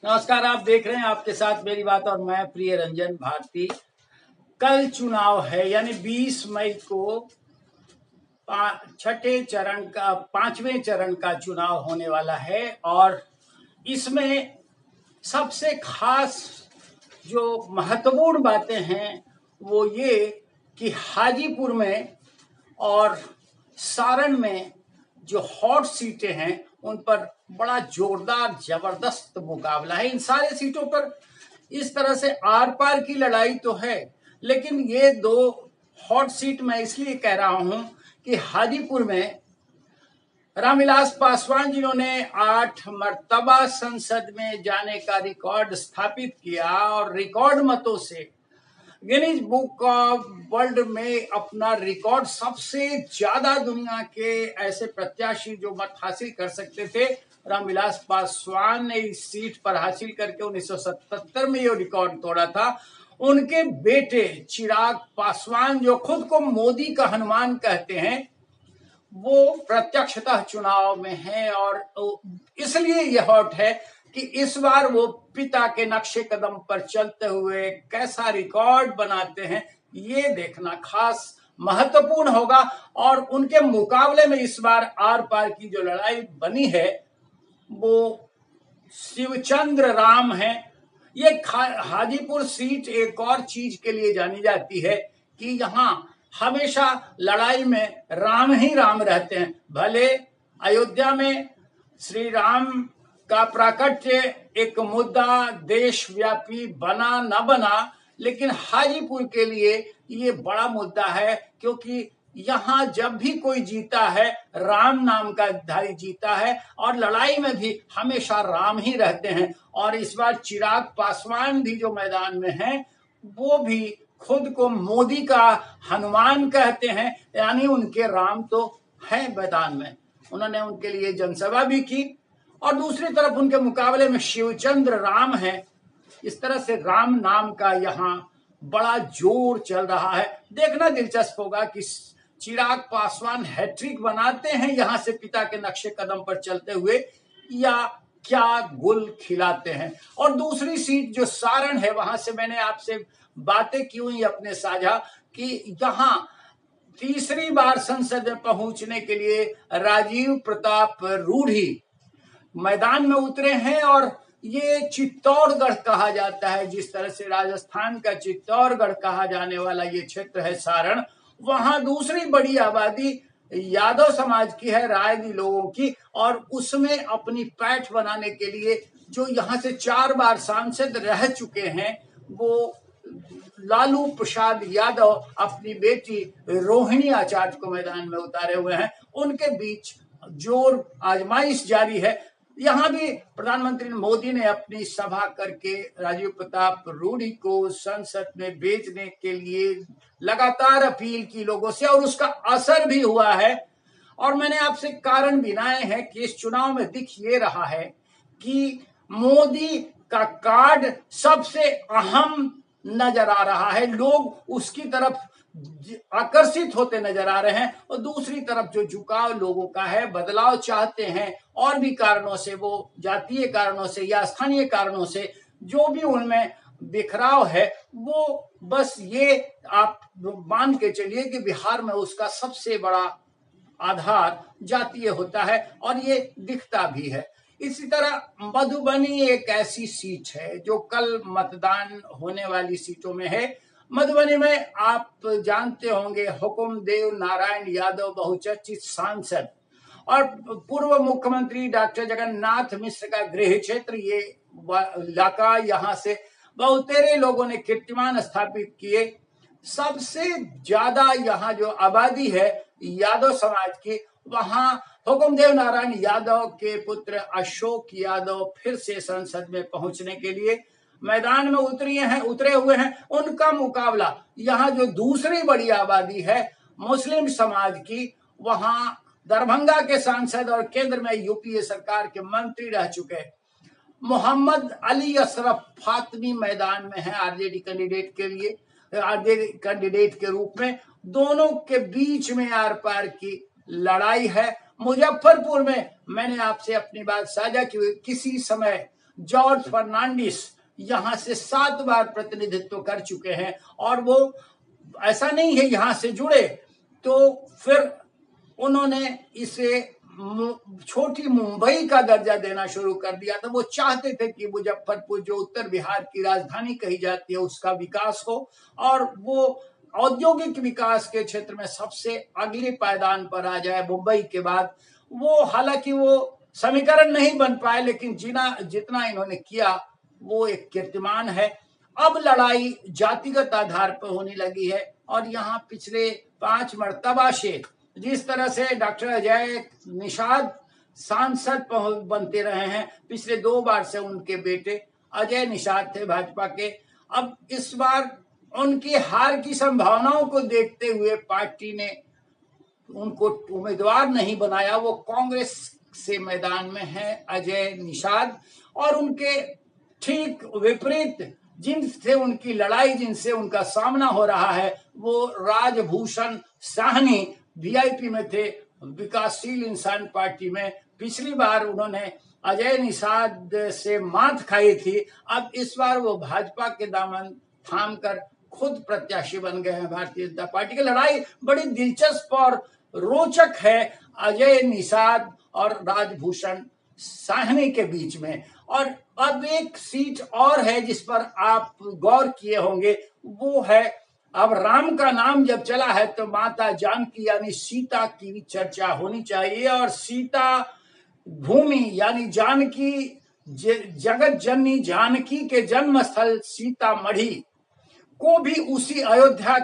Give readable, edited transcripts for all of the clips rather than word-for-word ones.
नमस्कार, आप देख रहे हैं आपके साथ मेरी बात और मैं प्रिय रंजन भारती। कल चुनाव है, यानी 20 मई को छठे चरण का 5वें चरण का चुनाव होने वाला है। और इसमें सबसे खास जो महत्वपूर्ण बातें हैं वो ये कि हाजीपुर में और सारण में जो हॉट सीटें हैं उन पर बड़ा जोरदार जबरदस्त मुकाबला है। इन सारे सीटों पर इस तरह से आर पार की लड़ाई तो है, लेकिन ये दो हॉट सीट मैं इसलिए कह रहा हूं कि हाजीपुर में रामविलास पासवान जिन्होंने 8 मर्तबा संसद में जाने का रिकॉर्ड स्थापित किया और रिकॉर्ड मतों से गिनीज बुक ऑफ वर्ल्ड में अपना रिकॉर्ड, सबसे ज्यादा दुनिया के ऐसे प्रत्याशी जो मत हासिल कर सकते थे, रामविलास पासवान ने इस सीट पर हासिल करके 1977 में ये रिकॉर्ड तोड़ा था। उनके बेटे चिराग पासवान, जो खुद को मोदी का हनुमान कहते हैं, वो प्रत्यक्षतः चुनाव में है। और इसलिए यह हॉट है कि इस बार वो पिता के नक्शे कदम पर चलते हुए कैसा रिकॉर्ड बनाते हैं, ये देखना खास महत्वपूर्ण होगा। और उनके मुकाबले में इस बार आर पार की जो लड़ाई बनी है वो शिवचंद्र राम है। ये हाजीपुर सीट एक और चीज के लिए जानी जाती है कि यहाँ हमेशा लड़ाई में राम ही राम रहते हैं। भले अयोध्या में श्री राम का प्राकट्य एक मुद्दा देशव्यापी बना न बना, लेकिन हाजीपुर के लिए ये बड़ा मुद्दा है, क्योंकि यहाँ जब भी कोई जीता है राम नाम का धारी जीता है, और लड़ाई में भी हमेशा राम ही रहते हैं। और इस बार चिराग पासवान भी जो मैदान में हैं वो भी खुद को मोदी का हनुमान कहते हैं, यानी उनके राम तो हैं मैदान में। उन्होंने उनके लिए जनसभा भी की। और दूसरी तरफ उनके मुकाबले में शिवचंद्र राम है। इस तरह से राम नाम का यहाँ बड़ा जोर चल रहा है। देखना दिलचस्प होगा कि चिराग पासवान हैट्रिक बनाते हैं यहाँ से पिता के नक्शे कदम पर चलते हुए, या क्या गुल खिलाते हैं। और दूसरी सीट जो सारण है, वहां से मैंने आपसे बातें की हुई अपने साझा कि यहाँ तीसरी बार संसद में पहुंचने के लिए राजीव प्रताप रूढ़ी मैदान में उतरे हैं। और ये चित्तौड़गढ़ कहा जाता है, जिस तरह से राजस्थान का चित्तौड़गढ़ कहा जाने वाला ये क्षेत्र है सारण, वहां दूसरी बड़ी आबादी यादव समाज की है, रायदी लोगों की। और उसमें अपनी पैठ बनाने के लिए जो यहाँ से 4 बार सांसद रह चुके हैं, वो लालू प्रसाद यादव अपनी बेटी रोहिणी आचार्य को मैदान में उतारे हुए हैं। उनके बीच जोर आजमाइश जारी है। यहाँ भी प्रधानमंत्री मोदी ने अपनी सभा करके राजीव प्रताप रूढ़ी को संसद में भेजने के लिए लगातार अपील की लोगों से, और उसका असर भी हुआ है। और मैंने आपसे कारण गिनाए हैं कि इस चुनाव में दिख ये रहा है कि मोदी का कार्ड सबसे अहम नजर आ रहा है। लोग उसकी तरफ आकर्षित होते नजर आ रहे हैं। और दूसरी तरफ जो झुकाव लोगों का है, बदलाव चाहते हैं, और भी कारणों से, वो जातीय कारणों से या स्थानीय कारणों से जो भी उनमें बिखराव है, वो बस ये आप मान के चलिए कि बिहार में उसका सबसे बड़ा आधार जातीय होता है, और ये दिखता भी है। इसी तरह मधुबनी एक ऐसी सीट है जो कल मतदान होने वाली सीटों में है। मधुबनी में आप जानते होंगे हुकुमदेव नारायण यादव बहुचर्चित सांसद और पूर्व मुख्यमंत्री डॉक्टर जगन्नाथ मिश्र का गृह क्षेत्र, ये इलाका, यहाँ से बहुतेरे लोगों ने कीर्तिमान स्थापित किए। सबसे ज्यादा यहाँ जो आबादी है यादव समाज की, वहां हुकुमदेव नारायण यादव के पुत्र अशोक यादव फिर से संसद में पहुंचने के लिए मैदान में उतरे हुए हैं। उनका मुकाबला यहाँ जो दूसरी बड़ी आबादी है मुस्लिम समाज की, वहां दरभंगा के सांसद और केंद्र में यूपीए सरकार के मंत्री रह चुके मोहम्मद अली अशरफ फातमी मैदान में है आरजेडी कैंडिडेट के लिए, आरजेडी कैंडिडेट के रूप में। दोनों के बीच में आर पार की लड़ाई है। मुजफ्फरपुर में मैंने आपसे अपनी बात साझा की, किसी समय जॉर्ज फर्नांडिस यहाँ से 7 बार प्रतिनिधित्व कर चुके हैं, और वो ऐसा नहीं है यहाँ से जुड़े तो फिर उन्होंने इसे छोटी मुंबई का दर्जा देना शुरू कर दिया था। वो चाहते थे कि मुजफ्फरपुर, जो उत्तर बिहार की राजधानी कही जाती है, उसका विकास हो, और वो औद्योगिक विकास के क्षेत्र में सबसे अगले पायदान पर आ जाए मुंबई के बाद। वो हालांकि वो समीकरण नहीं बन पाए, लेकिन जितना इन्होंने किया वो एक कीर्तिमान है। अब लड़ाई जातिगत आधार पर होने लगी है, और यहाँ पिछले 5 मर्तबा से जिस तरह से डॉक्टर अजय निषाद सांसद बनते रहे हैं, पिछले 2 बार से उनके बेटे अजय निषाद थे भाजपा के। अब इस बार उनकी हार की संभावनाओं को देखते हुए पार्टी ने उनको उम्मीदवार नहीं बनाया। वो कांग्रेस से मैदान में है अजय निषाद, और उनके ठीक विपरीत जिनसे उनकी लड़ाई, जिनसे उनका सामना हो रहा है, वो राजभूषण साहनी वीआईपी में थे, विकासशील इंसान पार्टी में। पिछली बार उन्होंने अजय निषाद से मात खाई थी, अब इस बार वो भाजपा के दामन थाम कर खुद प्रत्याशी बन गए हैं भारतीय जनता पार्टी की। लड़ाई बड़ी दिलचस्प और रोचक है अजय निषाद और राजभूषण साहनी के बीच में। और अब एक सीट और है जिस पर आप गौर किए होंगे, वो है, अब राम का नाम जब चला है तो माता जानकी यानी सीता की चर्चा होनी चाहिए, और सीता भूमि यानी जानकी, जगत जननी जानकी के जन्म स्थल सीतामढ़ी को भी उसी अयोध्या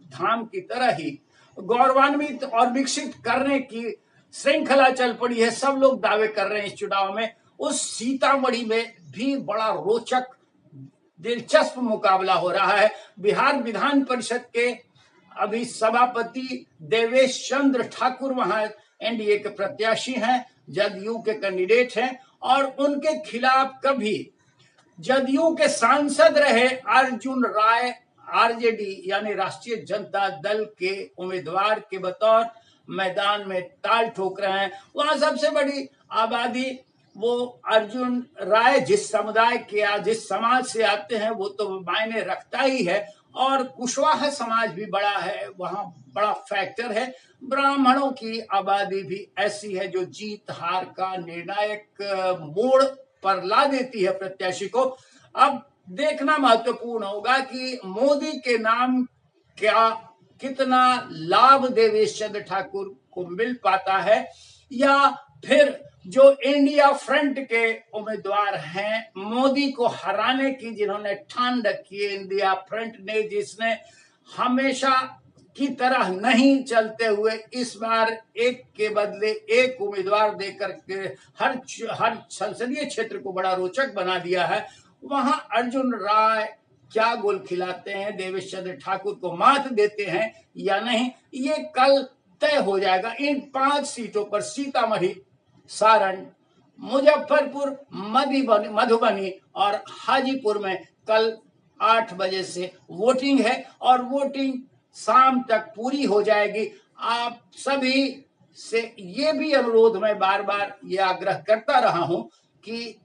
धाम की तरह ही गौरवान्वित और विकसित करने की श्रृंखला चल पड़ी है। सब लोग दावे कर रहे हैं इस चुनाव में। उस सीतामढ़ी में भी बड़ा रोचक दिलचस्प मुकाबला हो रहा है। बिहार विधान परिषद के अभी सभापति देवेश चंद्र ठाकुर वहां एनडीए के प्रत्याशी हैं, जदयू के कैंडिडेट हैं, और उनके खिलाफ कभी जदयू के सांसद रहे अर्जुन राय आरजेडी यानी राष्ट्रीय जनता दल के उम्मीदवार के बतौर मैदान में ताल ठोक रहे हैं। वहां सबसे बड़ी आबादी, वो अर्जुन राय जिस समुदाय के या जिस समाज से आते हैं वो तो मायने रखता ही है, और कुशवाहा समाज भी बड़ा है, वहां बड़ा फैक्टर है। ब्राह्मणों की आबादी भी ऐसी है जो जीत हार का निर्णायक मोड़ पर ला देती है प्रत्याशी को। अब देखना महत्वपूर्ण होगा कि मोदी के नाम क्या कितना लाभ देवेश चंद्र ठाकुर को मिल पाता है, या फिर जो इंडिया फ्रंट के उम्मीदवार हैं मोदी को हराने की, जिन्होंने ठान रखी है इंडिया फ्रंट ने, जिसने हमेशा की तरह नहीं चलते हुए इस बार एक के बदले एक उम्मीदवार देकर के हर संसदीय क्षेत्र को बड़ा रोचक बना दिया है। वहां अर्जुन राय क्या गोल खिलाते हैं, देवेश चंद्र ठाकुर को मात देते हैं या नहीं, ये कल तय हो जाएगा। इन 5 सीटों पर सीतामढ़ी, सारण, मुजफ्फरपुर, मधुबनी और हाजीपुर में कल 8 बजे से वोटिंग है, और वोटिंग शाम तक पूरी हो जाएगी। आप सभी से ये भी अनुरोध मैं बार बार ये आग्रह करता रहा हूं कि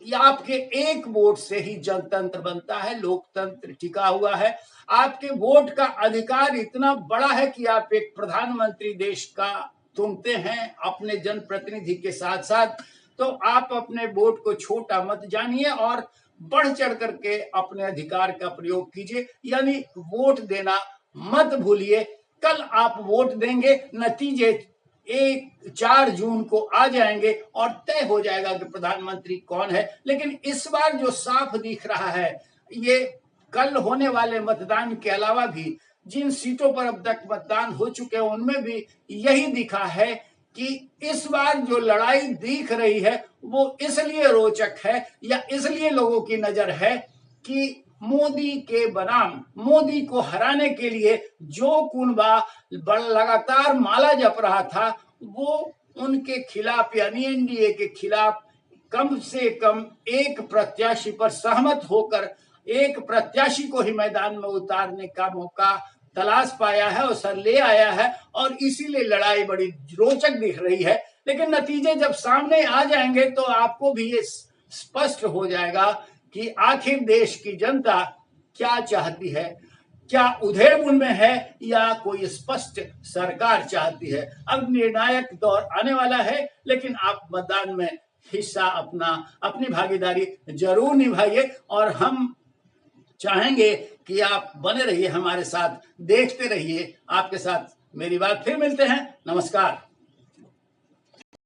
आपके एक वोट से ही जनतंत्र बनता है, लोकतंत्र टिका हुआ है। आपके वोट का अधिकार इतना बड़ा है कि आप एक प्रधानमंत्री देश का चुनते हैं अपने जनप्रतिनिधि के साथ साथ, तो आप अपने वोट को छोटा मत जानिए और बढ़ चढ़ करके अपने अधिकार का प्रयोग कीजिए, यानी वोट देना मत भूलिए। कल आप वोट देंगे, नतीजे 4 जून को आ जाएंगे और तय हो जाएगा कि प्रधानमंत्री कौन है। लेकिन इस बार जो साफ दिख रहा है, ये कल होने वाले मतदान के अलावा भी जिन सीटों पर अब तक मतदान हो चुके हैं उनमें भी यही दिखा है कि इस बार जो लड़ाई दिख रही है वो इसलिए रोचक है या इसलिए लोगों की नजर है कि मोदी के बनाम, मोदी को हराने के लिए जो कुनबा लगातार माला जप रहा था, वो उनके खिलाफ यानी एनडीए के खिलाफ कम से कम एक प्रत्याशी पर सहमत होकर एक प्रत्याशी को ही मैदान में उतारने का मौका तलाश पाया है, अवसर ले आया है, और इसीलिए लड़ाई बड़ी रोचक दिख रही है। लेकिन नतीजे जब सामने आ जाएंगे तो आपको भी ये स्पष्ट हो जाएगा कि आखिर देश की जनता क्या चाहती है, क्या उधेड़-बुन में है या कोई स्पष्ट सरकार चाहती है। अब निर्णायक दौर आने वाला है, लेकिन आप मतदान में हिस्सा अपनी भागीदारी जरूर निभाइए और हम चाहेंगे कि आप बने रहिए हमारे साथ, देखते रहिए। आपके साथ मेरी बात, फिर मिलते हैं। नमस्कार।